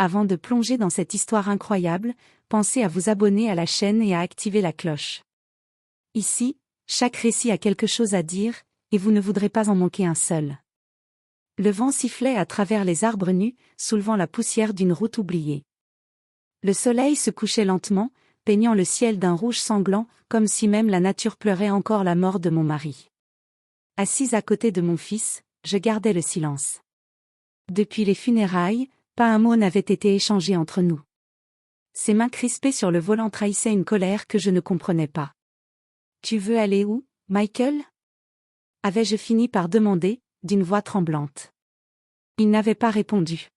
Avant de plonger dans cette histoire incroyable, pensez à vous abonner à la chaîne et à activer la cloche. Ici, chaque récit a quelque chose à dire, et vous ne voudrez pas en manquer un seul. Le vent sifflait à travers les arbres nus, soulevant la poussière d'une route oubliée. Le soleil se couchait lentement, peignant le ciel d'un rouge sanglant, comme si même la nature pleurait encore la mort de mon mari. Assise à côté de mon fils, je gardais le silence. Depuis les funérailles, pas un mot n'avait été échangé entre nous. Ses mains crispées sur le volant trahissaient une colère que je ne comprenais pas. « Tu veux aller où, Michael ?» avais-je fini par demander, d'une voix tremblante. Il n'avait pas répondu.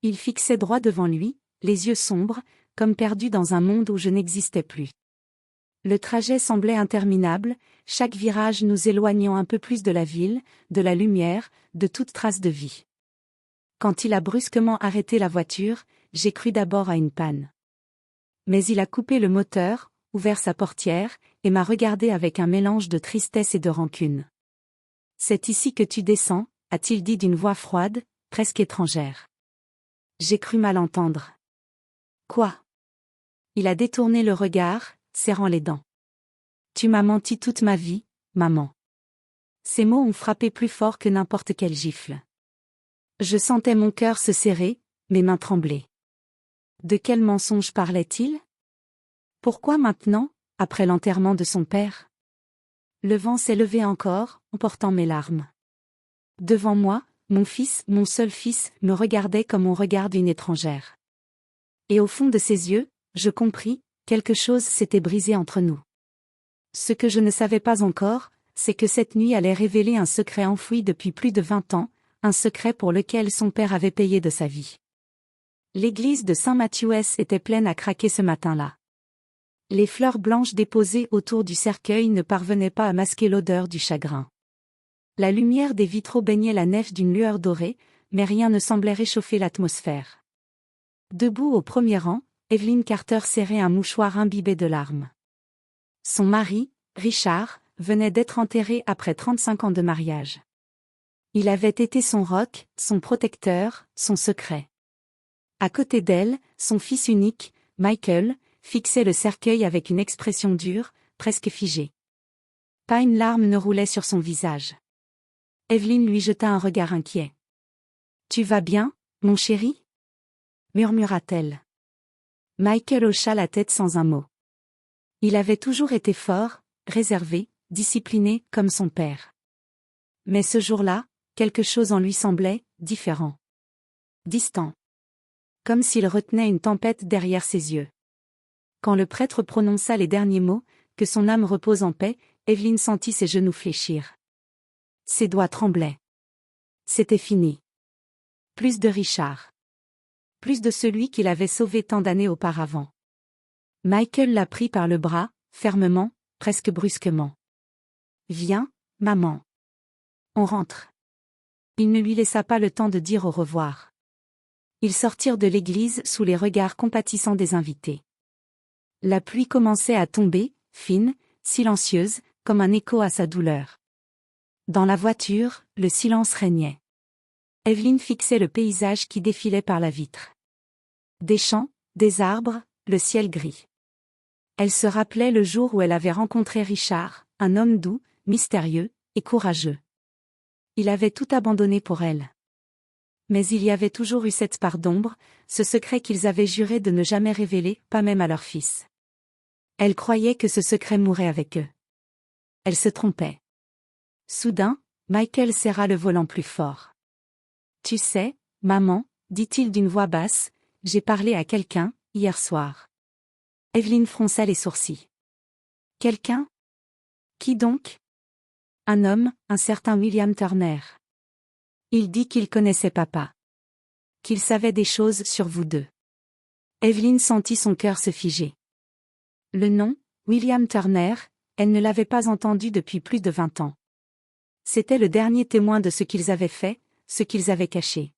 Il fixait droit devant lui, les yeux sombres, comme perdu dans un monde où je n'existais plus. Le trajet semblait interminable, chaque virage nous éloignant un peu plus de la ville, de la lumière, de toute trace de vie. Quand il a brusquement arrêté la voiture, j'ai cru d'abord à une panne. Mais il a coupé le moteur, ouvert sa portière, et m'a regardé avec un mélange de tristesse et de rancune. « C'est ici que tu descends », a-t-il dit d'une voix froide, presque étrangère. J'ai cru mal entendre. « Quoi ?» Il a détourné le regard, serrant les dents. « Tu m'as menti toute ma vie, maman. » Ces mots ont frappé plus fort que n'importe quelle gifle. Je sentais mon cœur se serrer, mes mains trembler. De quel mensonge parlait-il ? Pourquoi maintenant, après l'enterrement de son père ? Le vent s'est levé encore, emportant mes larmes. Devant moi, mon fils, mon seul fils, me regardait comme on regarde une étrangère. Et au fond de ses yeux, je compris, quelque chose s'était brisé entre nous. Ce que je ne savais pas encore, c'est que cette nuit allait révéler un secret enfoui depuis plus de 20 ans, un secret pour lequel son père avait payé de sa vie. L'église de Saint-Mathieu était pleine à craquer ce matin-là. Les fleurs blanches déposées autour du cercueil ne parvenaient pas à masquer l'odeur du chagrin. La lumière des vitraux baignait la nef d'une lueur dorée, mais rien ne semblait réchauffer l'atmosphère. Debout au premier rang, Evelyn Carter serrait un mouchoir imbibé de larmes. Son mari, Richard, venait d'être enterré après 35 ans de mariage. Il avait été son roc, son protecteur, son secret. À côté d'elle, son fils unique, Michael, fixait le cercueil avec une expression dure, presque figée. Pas une larme ne roulait sur son visage. Evelyn lui jeta un regard inquiet. « Tu vas bien, mon chéri ?» murmura-t-elle. Michael hocha la tête sans un mot. Il avait toujours été fort, réservé, discipliné, comme son père. Mais ce jour-là, quelque chose en lui semblait différent. Distant. Comme s'il retenait une tempête derrière ses yeux. Quand le prêtre prononça les derniers mots, « Que son âme repose en paix », Evelyn sentit ses genoux fléchir. Ses doigts tremblaient. C'était fini. Plus de Richard. Plus de celui qu'il avait sauvé tant d'années auparavant. Michael la prit par le bras, fermement, presque brusquement. « Viens, maman. On rentre. » Il ne lui laissa pas le temps de dire au revoir. Ils sortirent de l'église sous les regards compatissants des invités. La pluie commençait à tomber, fine, silencieuse, comme un écho à sa douleur. Dans la voiture, le silence régnait. Evelyn fixait le paysage qui défilait par la vitre. Des champs, des arbres, le ciel gris. Elle se rappelait le jour où elle avait rencontré Richard, un homme doux, mystérieux et courageux. Il avait tout abandonné pour elle. Mais il y avait toujours eu cette part d'ombre, ce secret qu'ils avaient juré de ne jamais révéler, pas même à leur fils. Elle croyait que ce secret mourrait avec eux. Elle se trompait. Soudain, Michael serra le volant plus fort. « Tu sais, maman, » dit-il d'une voix basse, « j'ai parlé à quelqu'un, hier soir. » Evelyn fronça les sourcils. « Quelqu'un ? Qui donc ? » « Un homme, un certain William Turner. Il dit qu'il connaissait papa. Qu'il savait des choses sur vous deux. » Evelyn sentit son cœur se figer. Le nom, William Turner, elle ne l'avait pas entendu depuis plus de 20 ans. C'était le dernier témoin de ce qu'ils avaient fait, ce qu'ils avaient caché.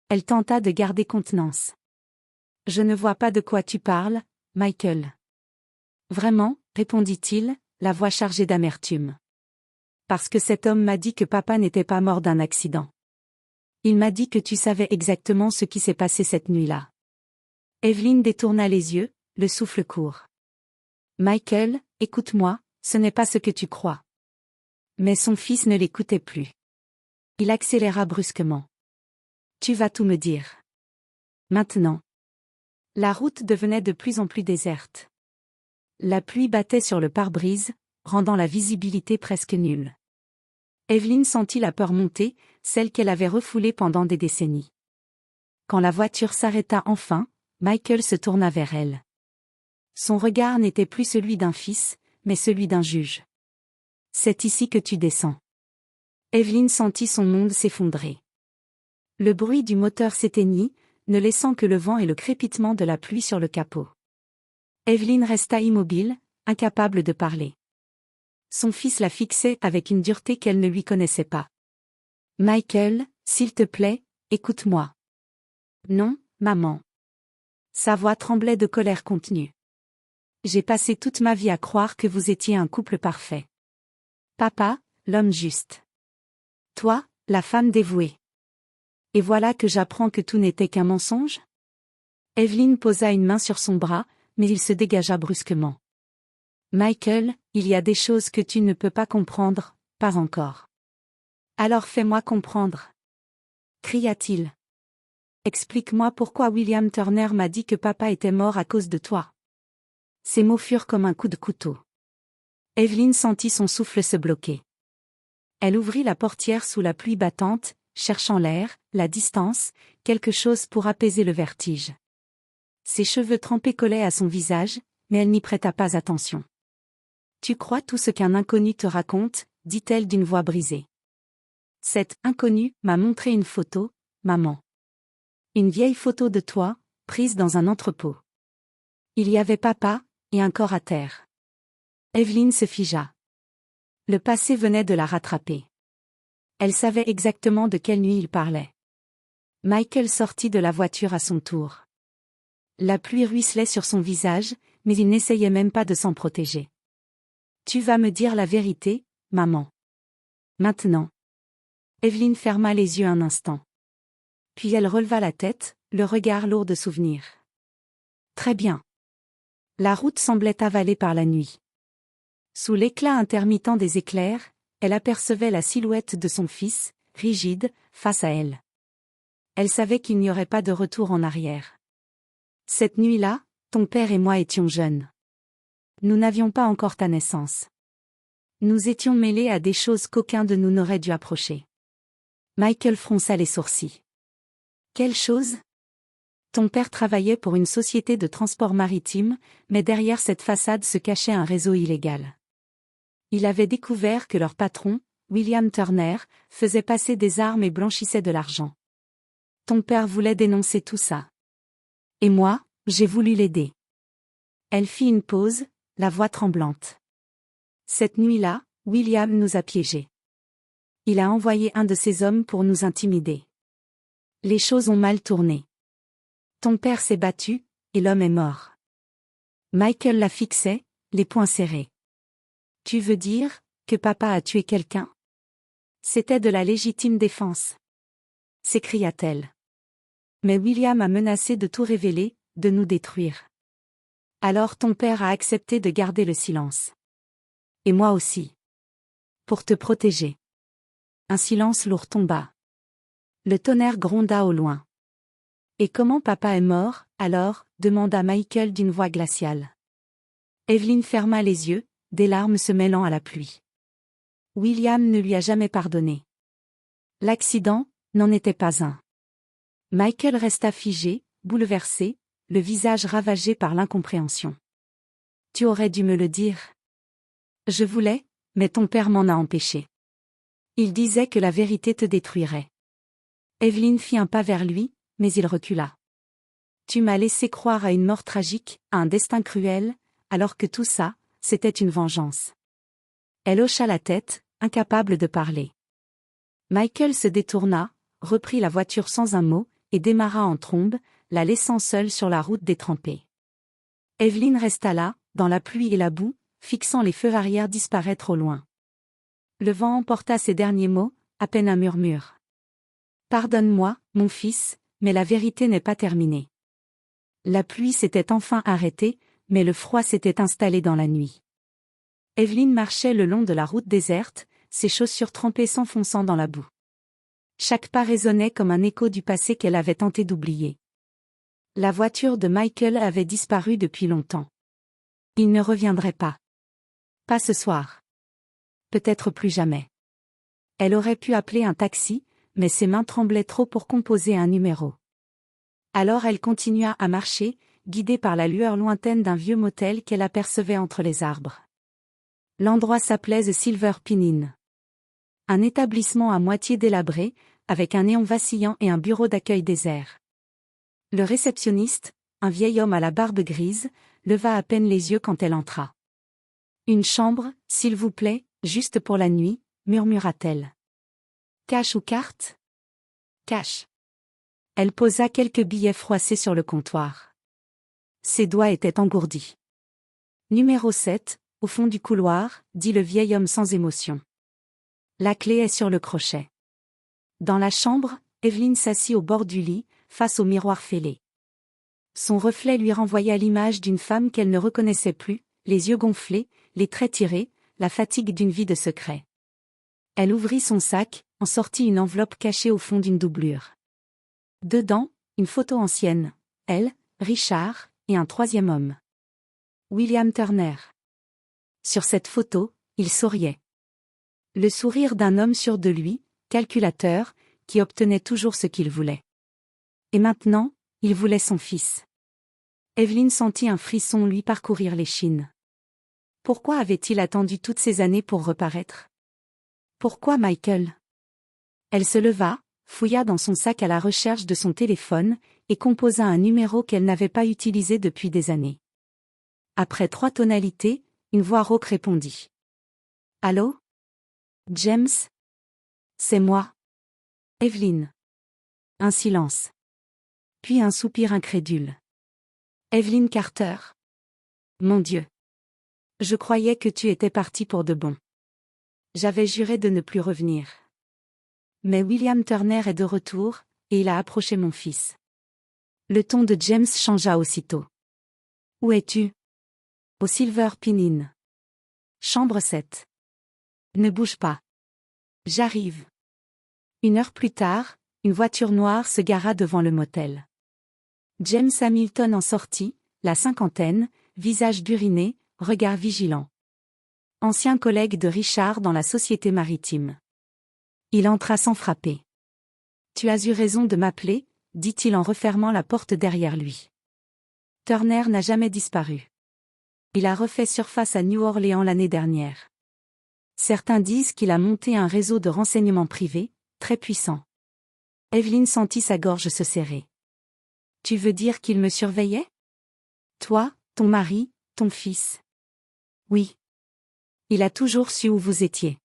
Elle tenta de garder contenance. « Je ne vois pas de quoi tu parles, Michael. »« Vraiment, » répondit-il, la voix chargée d'amertume. « Parce que cet homme m'a dit que papa n'était pas mort d'un accident. » Il m'a dit que tu savais exactement ce qui s'est passé cette nuit-là. Evelyn détourna les yeux, le souffle court. Michael, écoute-moi, ce n'est pas ce que tu crois. Mais son fils ne l'écoutait plus. Il accéléra brusquement. Tu vas tout me dire. Maintenant. La route devenait de plus en plus déserte. La pluie battait sur le pare-brise, rendant la visibilité presque nulle. Evelyn sentit la peur monter, celle qu'elle avait refoulée pendant des décennies. Quand la voiture s'arrêta enfin, Michael se tourna vers elle. Son regard n'était plus celui d'un fils, mais celui d'un juge. C'est ici que tu descends. Evelyn sentit son monde s'effondrer. Le bruit du moteur s'éteignit, ne laissant que le vent et le crépitement de la pluie sur le capot. Evelyn resta immobile, incapable de parler. Son fils la fixait avec une dureté qu'elle ne lui connaissait pas. « Michael, s'il te plaît, écoute-moi. »« Non, maman. » Sa voix tremblait de colère contenue. « J'ai passé toute ma vie à croire que vous étiez un couple parfait. Papa, l'homme juste. Toi, la femme dévouée. Et voilà que j'apprends que tout n'était qu'un mensonge ?» Evelyn posa une main sur son bras, mais il se dégagea brusquement. « Michael, il y a des choses que tu ne peux pas comprendre, pas encore. »« Alors fais-moi comprendre. » cria-t-il. « Explique-moi pourquoi William Turner m'a dit que papa était mort à cause de toi. » Ces mots furent comme un coup de couteau. Evelyn sentit son souffle se bloquer. Elle ouvrit la portière sous la pluie battante, cherchant l'air, la distance, quelque chose pour apaiser le vertige. Ses cheveux trempés collaient à son visage, mais elle n'y prêta pas attention. « Tu crois tout ce qu'un inconnu te raconte ?» dit-elle d'une voix brisée. « Cet inconnu m'a montré une photo, maman. Une vieille photo de toi, prise dans un entrepôt. Il y avait papa, et un corps à terre. » Evelyn se figea. Le passé venait de la rattraper. Elle savait exactement de quelle nuit il parlait. Michael sortit de la voiture à son tour. La pluie ruisselait sur son visage, mais il n'essayait même pas de s'en protéger. « Tu vas me dire la vérité, maman. Maintenant. » Evelyn ferma les yeux un instant. Puis elle releva la tête, le regard lourd de souvenirs. Très bien. La route semblait avalée par la nuit. Sous l'éclat intermittent des éclairs, elle apercevait la silhouette de son fils, rigide, face à elle. Elle savait qu'il n'y aurait pas de retour en arrière. Cette nuit-là, ton père et moi étions jeunes. Nous n'avions pas encore ta naissance. Nous étions mêlés à des choses qu'aucun de nous n'aurait dû approcher. Michael fronça les sourcils. Quelle chose ? Ton père travaillait pour une société de transport maritime, mais derrière cette façade se cachait un réseau illégal. Il avait découvert que leur patron, William Turner, faisait passer des armes et blanchissait de l'argent. Ton père voulait dénoncer tout ça. Et moi, j'ai voulu l'aider. Elle fit une pause, la voix tremblante. Cette nuit-là, William nous a piégés. Il a envoyé un de ses hommes pour nous intimider. Les choses ont mal tourné. Ton père s'est battu, et l'homme est mort. Michael la fixait, les poings serrés. Tu veux dire que papa a tué quelqu'un ? C'était de la légitime défense. S'écria-t-elle. Mais William a menacé de tout révéler, de nous détruire. Alors ton père a accepté de garder le silence. Et moi aussi. Pour te protéger. Un silence lourd tomba. Le tonnerre gronda au loin. Et comment papa est mort, alors ? Demanda Michael d'une voix glaciale. Evelyn ferma les yeux, des larmes se mêlant à la pluie. William ne lui a jamais pardonné. L'accident n'en était pas un. Michael resta figé, bouleversé, le visage ravagé par l'incompréhension. Tu aurais dû me le dire. Je voulais, mais ton père m'en a empêché. Il disait que la vérité te détruirait. Evelyn fit un pas vers lui, mais il recula. Tu m'as laissé croire à une mort tragique, à un destin cruel, alors que tout ça, c'était une vengeance. Elle hocha la tête, incapable de parler. Michael se détourna, reprit la voiture sans un mot, et démarra en trombe, la laissant seule sur la route détrempée. Evelyn resta là, dans la pluie et la boue, fixant les feux arrière disparaître au loin. Le vent emporta ses derniers mots, à peine un murmure. Pardonne-moi, mon fils, mais la vérité n'est pas terminée. La pluie s'était enfin arrêtée, mais le froid s'était installé dans la nuit. Evelyn marchait le long de la route déserte, ses chaussures trempées s'enfonçant dans la boue. Chaque pas résonnait comme un écho du passé qu'elle avait tenté d'oublier. La voiture de Michael avait disparu depuis longtemps. Il ne reviendrait pas. Pas ce soir. Peut-être plus jamais. Elle aurait pu appeler un taxi, mais ses mains tremblaient trop pour composer un numéro. Alors elle continua à marcher, guidée par la lueur lointaine d'un vieux motel qu'elle apercevait entre les arbres. L'endroit s'appelait The Silver Pin Inn. Un établissement à moitié délabré, avec un néon vacillant et un bureau d'accueil désert. Le réceptionniste, un vieil homme à la barbe grise, leva à peine les yeux quand elle entra. « Une chambre, s'il vous plaît, juste pour la nuit », murmura-t-elle. « Cash ou carte ?»« Cash. » Elle posa quelques billets froissés sur le comptoir. Ses doigts étaient engourdis. « Numéro 7, au fond du couloir », dit le vieil homme sans émotion. « La clé est sur le crochet. » Dans la chambre, Evelyn s'assit au bord du lit, face au miroir fêlé. Son reflet lui renvoya l'image d'une femme qu'elle ne reconnaissait plus, les yeux gonflés, les traits tirés, la fatigue d'une vie de secret. Elle ouvrit son sac, en sortit une enveloppe cachée au fond d'une doublure. Dedans, une photo ancienne, elle, Richard, et un troisième homme. William Turner. Sur cette photo, il souriait. Le sourire d'un homme sûr de lui, calculateur, qui obtenait toujours ce qu'il voulait. Et maintenant, il voulait son fils. Evelyn sentit un frisson lui parcourir l'échine. Pourquoi avait-il attendu toutes ces années pour reparaître? Pourquoi Michael? Elle se leva, fouilla dans son sac à la recherche de son téléphone, et composa un numéro qu'elle n'avait pas utilisé depuis des années. Après 3 tonalités, une voix rauque répondit. « Allô? James? C'est moi. Evelyn. » Un silence. Puis un soupir incrédule. « Evelyn Carter. Mon Dieu. Je croyais que tu étais partie pour de bon. J'avais juré de ne plus revenir. Mais William Turner est de retour, et il a approché mon fils. » Le ton de James changea aussitôt. « Où es-tu? » « Au Silver Pin Inn. Chambre 7. »« Ne bouge pas. J'arrive. » 1 heure plus tard, une voiture noire se gara devant le motel. James Hamilton en sortit, la cinquantaine, visage buriné, regard vigilant. Ancien collègue de Richard dans la société maritime. Il entra sans frapper. « Tu as eu raison de m'appeler », dit-il en refermant la porte derrière lui. Turner n'a jamais disparu. Il a refait surface à New Orleans l'année dernière. Certains disent qu'il a monté un réseau de renseignements privés, très puissant. Evelyn sentit sa gorge se serrer. « Tu veux dire qu'il me surveillait? Toi, ton mari, ton fils? » « Oui. Il a toujours su où vous étiez.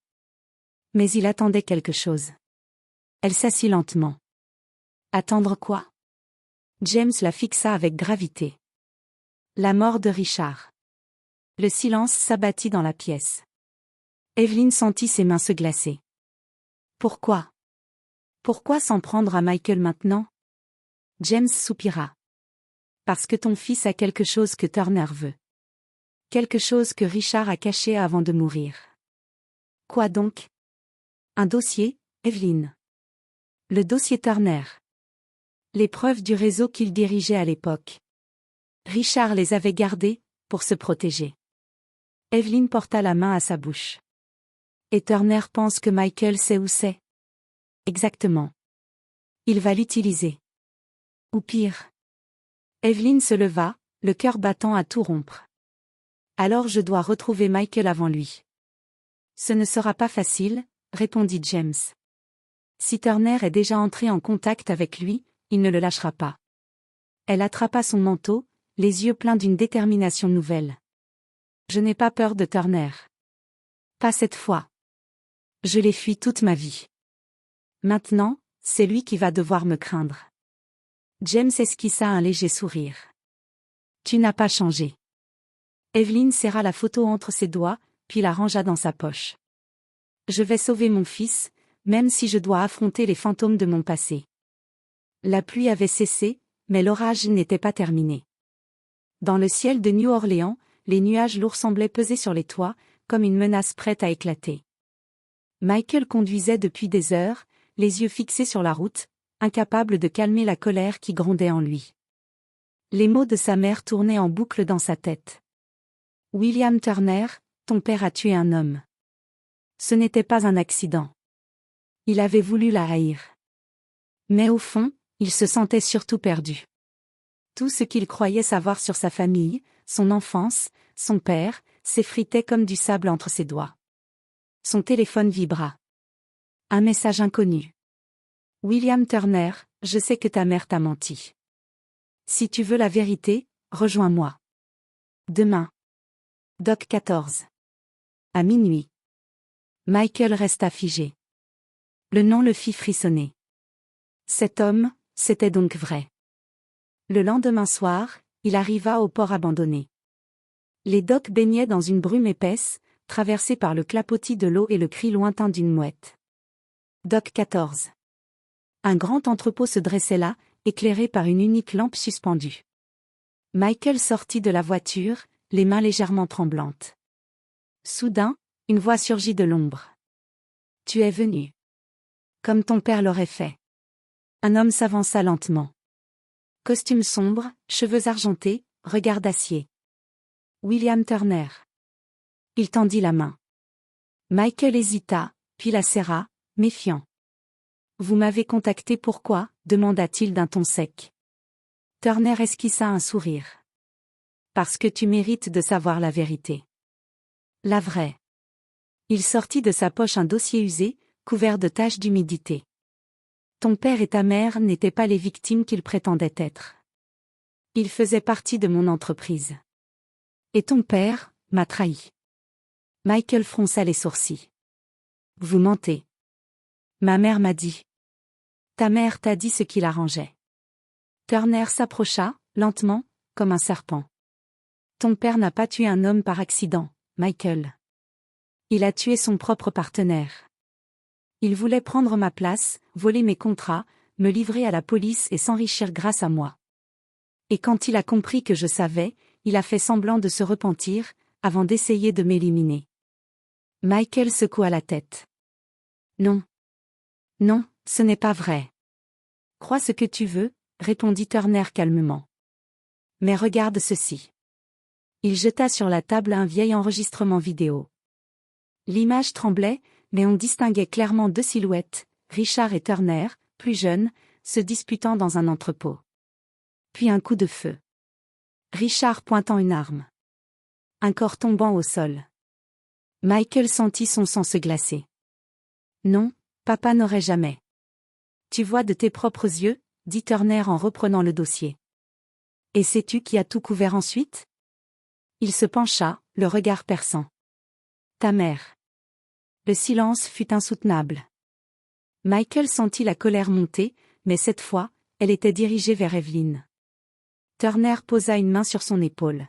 Mais il attendait quelque chose. » Elle s'assit lentement. « Attendre quoi ?» James la fixa avec gravité. « La mort de Richard. » Le silence s'abattit dans la pièce. Evelyn sentit ses mains se glacer. « Pourquoi? Pourquoi s'en prendre à Michael maintenant ?» James soupira. « Parce que ton fils a quelque chose que Turner veut. Quelque chose que Richard a caché avant de mourir. » « Quoi donc? » « Un dossier, Evelyn. Le dossier Turner. Les preuves du réseau qu'il dirigeait à l'époque. Richard les avait gardées, pour se protéger. » Evelyn porta la main à sa bouche. « Et Turner pense que Michael sait où c'est? » « Exactement. Il va l'utiliser. Ou pire. » Evelyn se leva, le cœur battant à tout rompre. « Alors je dois retrouver Michael avant lui. »« Ce ne sera pas facile, » répondit James. « Si Turner est déjà entré en contact avec lui, il ne le lâchera pas. » Elle attrapa son manteau, les yeux pleins d'une détermination nouvelle. « Je n'ai pas peur de Turner. Pas cette fois. Je l'ai fui toute ma vie. Maintenant, c'est lui qui va devoir me craindre. » James esquissa un léger sourire. « Tu n'as pas changé. » Evelyn serra la photo entre ses doigts, puis la rangea dans sa poche. « Je vais sauver mon fils, même si je dois affronter les fantômes de mon passé. La pluie avait cessé, mais l'orage n'était pas terminé. Dans le ciel de New Orleans, les nuages lourds semblaient peser sur les toits, comme une menace prête à éclater. Michael conduisait depuis des heures, les yeux fixés sur la route, incapable de calmer la colère qui grondait en lui. Les mots de sa mère tournaient en boucle dans sa tête. « William Turner, ton père a tué un homme. Ce n'était pas un accident. Il avait voulu la haïr. Mais au fond, il se sentait surtout perdu. Tout ce qu'il croyait savoir sur sa famille, son enfance, son père, s'effritait comme du sable entre ses doigts. Son téléphone vibra. Un message inconnu. « William Turner, je sais que ta mère t'a menti. Si tu veux la vérité, rejoins-moi. Demain. Doc 14. À minuit. » Michael resta figé. Le nom le fit frissonner. Cet homme, c'était donc vrai. Le lendemain soir, il arriva au port abandonné. Les docks baignaient dans une brume épaisse, traversée par le clapotis de l'eau et le cri lointain d'une mouette. Dock 14. Un grand entrepôt se dressait là, éclairé par une unique lampe suspendue. Michael sortit de la voiture, les mains légèrement tremblantes. Soudain, une voix surgit de l'ombre. « Tu es venu. Comme ton père l'aurait fait. » Un homme s'avança lentement. Costume sombre, cheveux argentés, regard d'acier. William Turner. Il tendit la main. Michael hésita, puis la serra, méfiant. « Vous m'avez contacté pourquoi ? » demanda-t-il d'un ton sec. Turner esquissa un sourire. « Parce que tu mérites de savoir la vérité. » La vraie. Il sortit de sa poche un dossier usé, couvert de taches d'humidité. Ton père et ta mère n'étaient pas les victimes qu'ils prétendaient être. Ils faisaient partie de mon entreprise. Et ton père m'a trahi. Michael fronça les sourcils. Vous mentez. Ma mère m'a dit. Ta mère t'a dit ce qui l'arrangeait. Turner s'approcha, lentement, comme un serpent. Ton père n'a pas tué un homme par accident, Michael. Il a tué son propre partenaire. Il voulait prendre ma place, voler mes contrats, me livrer à la police et s'enrichir grâce à moi. Et quand il a compris que je savais, il a fait semblant de se repentir, avant d'essayer de m'éliminer. Michael secoua la tête. Non. Non, ce n'est pas vrai. Crois ce que tu veux, répondit Turner calmement. Mais regarde ceci. Il jeta sur la table un vieil enregistrement vidéo. L'image tremblait, mais on distinguait clairement deux silhouettes, Richard et Turner, plus jeunes, se disputant dans un entrepôt. Puis un coup de feu. Richard pointant une arme. Un corps tombant au sol. Michael sentit son sang se glacer. Non, papa n'aurait jamais. Tu vois de tes propres yeux, dit Turner en reprenant le dossier. Et sais-tu qui a tout couvert ensuite ? Il se pencha, le regard perçant. Ta mère. Le silence fut insoutenable. Michael sentit la colère monter, mais cette fois, elle était dirigée vers Evelyn. Turner posa une main sur son épaule.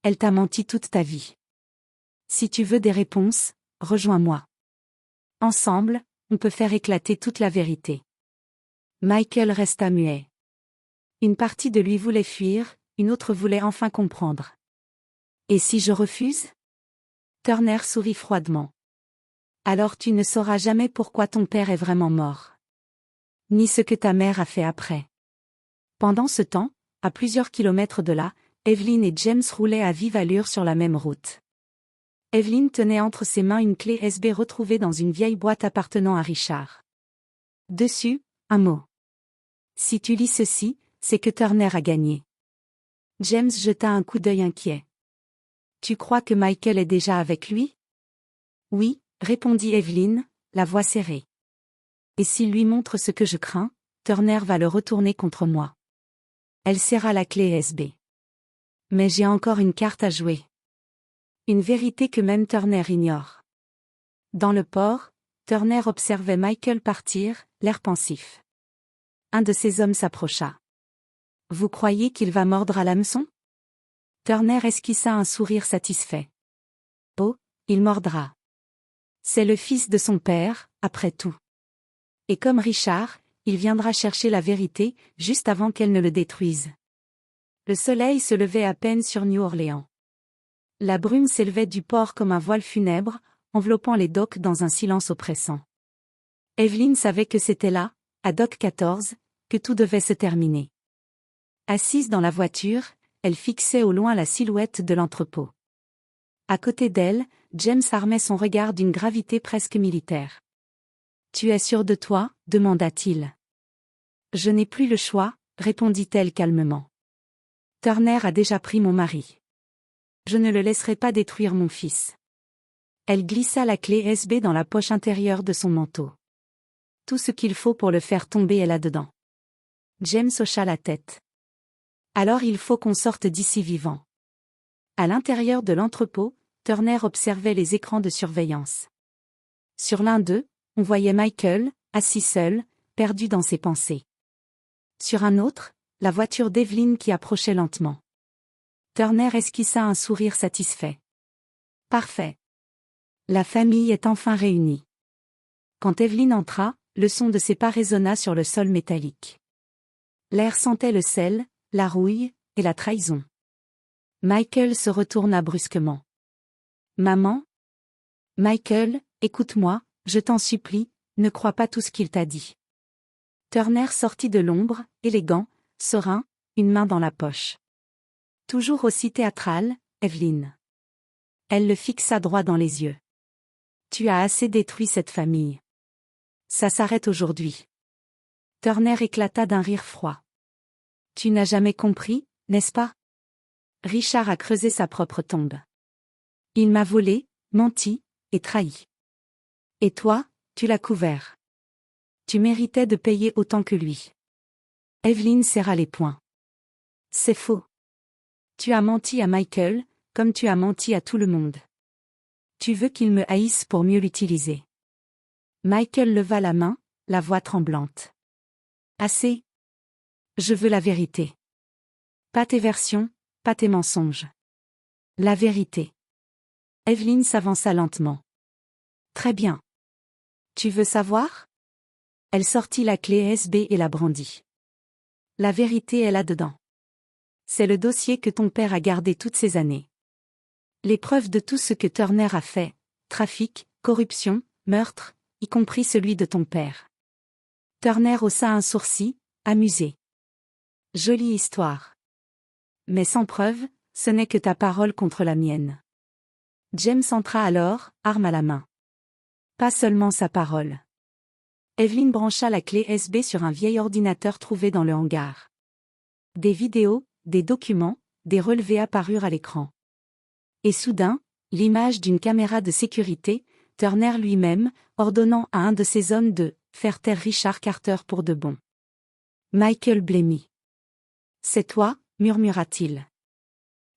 Elle t'a menti toute ta vie. Si tu veux des réponses, rejoins-moi. Ensemble, on peut faire éclater toute la vérité. Michael resta muet. Une partie de lui voulait fuir, une autre voulait enfin comprendre. Et si je refuse ? Turner sourit froidement. Alors tu ne sauras jamais pourquoi ton père est vraiment mort. Ni ce que ta mère a fait après. Pendant ce temps, à plusieurs kilomètres de là, Evelyn et James roulaient à vive allure sur la même route. Evelyn tenait entre ses mains une clé USB retrouvée dans une vieille boîte appartenant à Richard. Dessus, un mot. Si tu lis ceci, c'est que Turner a gagné. James jeta un coup d'œil inquiet. Tu crois que Michael est déjà avec lui ? Oui, répondit Evelyn, la voix serrée. Et s'il lui montre ce que je crains, Turner va le retourner contre moi. Elle serra la clé USB. Mais j'ai encore une carte à jouer. Une vérité que même Turner ignore. Dans le port, Turner observait Michael partir, l'air pensif. Un de ses hommes s'approcha. Vous croyez qu'il va mordre à l'hameçon ? Turner esquissa un sourire satisfait. Oh, il mordra. C'est le fils de son père, après tout. Et comme Richard, il viendra chercher la vérité, juste avant qu'elle ne le détruise. Le soleil se levait à peine sur New Orleans. La brume s'élevait du port comme un voile funèbre, enveloppant les docks dans un silence oppressant. Evelyn savait que c'était là, à Dock 14, que tout devait se terminer. Assise dans la voiture, elle fixait au loin la silhouette de l'entrepôt. À côté d'elle, James armait son regard d'une gravité presque militaire. « Tu es sûr de toi ?» demanda-t-il. « Je n'ai plus le choix », répondit-elle calmement. « Turner a déjà pris mon mari. Je ne le laisserai pas détruire mon fils. » Elle glissa la clé USB dans la poche intérieure de son manteau. « Tout ce qu'il faut pour le faire tomber est là-dedans. » James hocha la tête. « Alors il faut qu'on sorte d'ici vivant. » À l'intérieur de l'entrepôt, Turner observait les écrans de surveillance. Sur l'un d'eux, on voyait Michael, assis seul, perdu dans ses pensées. Sur un autre, la voiture d'Evelyn qui approchait lentement. Turner esquissa un sourire satisfait. Parfait. La famille est enfin réunie. Quand Evelyn entra, le son de ses pas résonna sur le sol métallique. L'air sentait le sel, la rouille, et la trahison. Michael se retourna brusquement. « Maman ? Michael, écoute-moi, je t'en supplie, ne crois pas tout ce qu'il t'a dit. » Turner sortit de l'ombre, élégant, serein, une main dans la poche. Toujours aussi théâtrale, Evelyn. Elle le fixa droit dans les yeux. « Tu as assez détruit cette famille. Ça s'arrête aujourd'hui. » Turner éclata d'un rire froid. « Tu n'as jamais compris, n'est-ce pas ? Richard a creusé sa propre tombe. Il m'a volé, menti, et trahi. Et toi, tu l'as couvert. Tu méritais de payer autant que lui. » Evelyn serra les poings. « C'est faux. Tu as menti à Michael, comme tu as menti à tout le monde. Tu veux qu'il me haïsse pour mieux l'utiliser. » Michael leva la main, la voix tremblante. « Assez. Je veux la vérité. Pas tes versions, pas tes mensonges. La vérité. » Evelyn s'avança lentement. « Très bien. Tu veux savoir ? » Elle sortit la clé USB et la brandit. « La vérité est là-dedans. C'est le dossier que ton père a gardé toutes ces années. Les preuves de tout ce que Turner a fait, trafic, corruption, meurtre, y compris celui de ton père. » Turner haussa un sourcil, amusé. « Jolie histoire. Mais sans preuve, ce n'est que ta parole contre la mienne. » James entra alors, arme à la main. Pas seulement sa parole. Evelyn brancha la clé USB sur un vieil ordinateur trouvé dans le hangar. Des vidéos, des documents, des relevés apparurent à l'écran. Et soudain, l'image d'une caméra de sécurité, Turner lui-même, ordonnant à un de ses hommes de « faire taire Richard Carter pour de bon. » Michael blêmit. « C'est toi, murmura-t-il.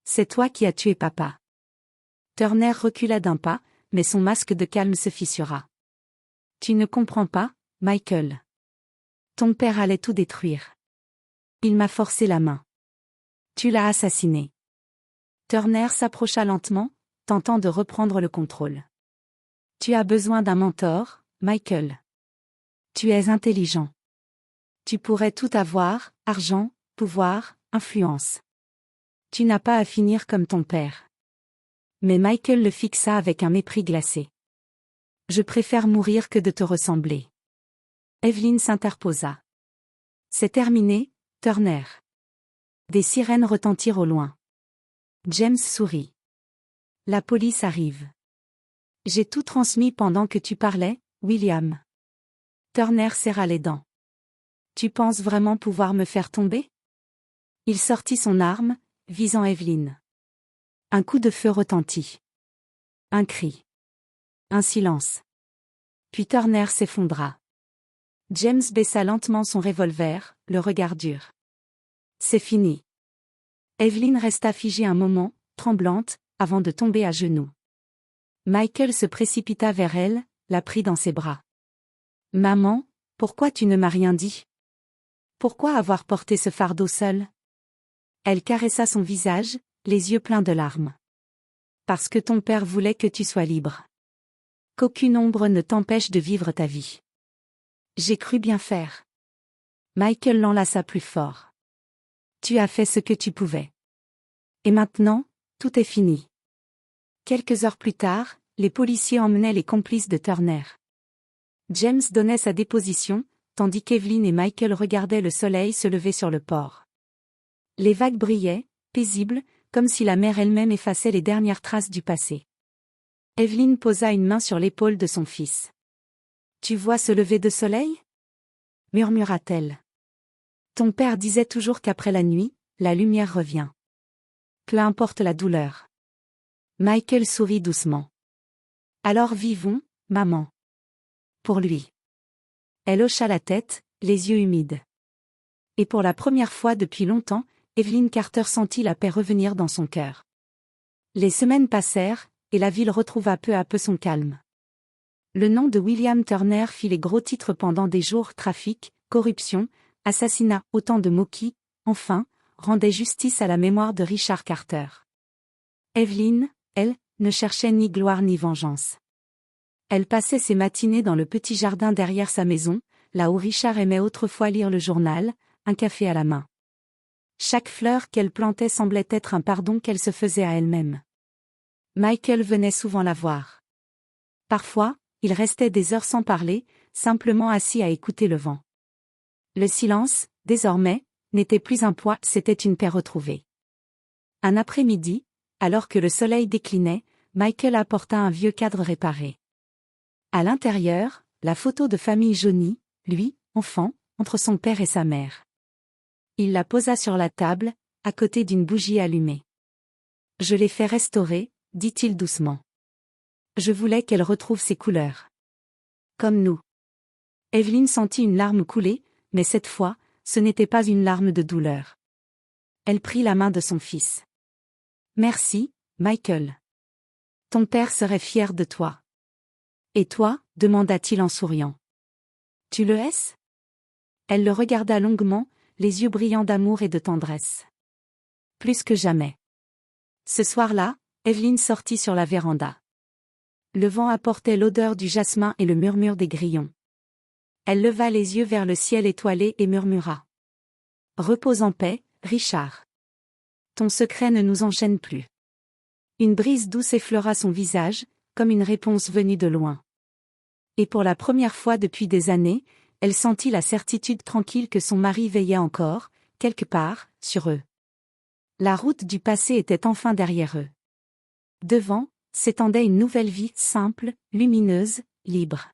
C'est toi qui as tué papa. » Turner recula d'un pas, mais son masque de calme se fissura. « Tu ne comprends pas, Michael. Ton père allait tout détruire. Il m'a forcé la main. Tu l'as assassiné. » Turner s'approcha lentement, tentant de reprendre le contrôle. « Tu as besoin d'un mentor, Michael. Tu es intelligent. Tu pourrais tout avoir, argent, pouvoir, influence. Tu n'as pas à finir comme ton père. » Mais Michael le fixa avec un mépris glacé. « Je préfère mourir que de te ressembler. » Evelyn s'interposa. « C'est terminé, Turner. » Des sirènes retentirent au loin. James sourit. « La police arrive. » « J'ai tout transmis pendant que tu parlais, William. » Turner serra les dents. « Tu penses vraiment pouvoir me faire tomber ? » Il sortit son arme, visant Evelyn. Un coup de feu retentit. Un cri. Un silence. Puis Turner s'effondra. James baissa lentement son revolver, le regard dur. « C'est fini. » Evelyn resta figée un moment, tremblante, avant de tomber à genoux. Michael se précipita vers elle, la prit dans ses bras. « Maman, pourquoi tu ne m'as rien dit ? Pourquoi avoir porté ce fardeau seul ?» Elle caressa son visage, les yeux pleins de larmes. « Parce que ton père voulait que tu sois libre. qu'aucune ombre ne t'empêche de vivre ta vie. J'ai cru bien faire. Michael l'enlaça plus fort. Tu as fait ce que tu pouvais. Et maintenant, tout est fini. Quelques heures plus tard, les policiers emmenaient les complices de Turner. James donnait sa déposition, tandis qu'Evelyn et Michael regardaient le soleil se lever sur le port. Les vagues brillaient, paisibles, comme si la mer elle-même effaçait les dernières traces du passé. Evelyn posa une main sur l'épaule de son fils. « Tu vois ce lever de soleil ?» murmura-t-elle. « Ton père disait toujours qu'après la nuit, la lumière revient. Peu importe la douleur. » Michael sourit doucement. « Alors vivons, maman. » Pour lui. Elle hocha la tête, les yeux humides. Et pour la première fois depuis longtemps, Evelyn Carter sentit la paix revenir dans son cœur. Les semaines passèrent, et la ville retrouva peu à peu son calme. Le nom de William Turner fit les gros titres pendant des jours. Trafic, corruption, assassinat, autant de mots qui, enfin, rendaient justice à la mémoire de Richard Carter. Evelyn, elle, ne cherchait ni gloire ni vengeance. Elle passait ses matinées dans le petit jardin derrière sa maison, là où Richard aimait autrefois lire le journal, un café à la main. Chaque fleur qu'elle plantait semblait être un pardon qu'elle se faisait à elle-même. Michael venait souvent la voir. Parfois, il restait des heures sans parler, simplement assis à écouter le vent. Le silence, désormais, n'était plus un poids, c'était une paix retrouvée. Un après-midi, alors que le soleil déclinait, Michael apporta un vieux cadre réparé. À l'intérieur, la photo de famille jaunie, lui, enfant, entre son père et sa mère. Il la posa sur la table, à côté d'une bougie allumée. « Je l'ai fait restaurer, » dit-il doucement. « Je voulais qu'elle retrouve ses couleurs. Comme nous. » Evelyn sentit une larme couler, mais cette fois, ce n'était pas une larme de douleur. Elle prit la main de son fils. « Merci, Michael. Ton père serait fier de toi. »« Et toi ?» demanda-t-il en souriant. « Tu le es ?» Elle le regarda longuement, les yeux brillants d'amour et de tendresse. « Plus que jamais. » Ce soir-là, Evelyn sortit sur la véranda. Le vent apportait l'odeur du jasmin et le murmure des grillons. Elle leva les yeux vers le ciel étoilé et murmura. « Repose en paix, Richard. Ton secret ne nous enchaîne plus. » Une brise douce effleura son visage, comme une réponse venue de loin. Et pour la première fois depuis des années, elle sentit la certitude tranquille que son mari veillait encore, quelque part, sur eux. La route du passé était enfin derrière eux. Devant, s'étendait une nouvelle vie, simple, lumineuse, libre.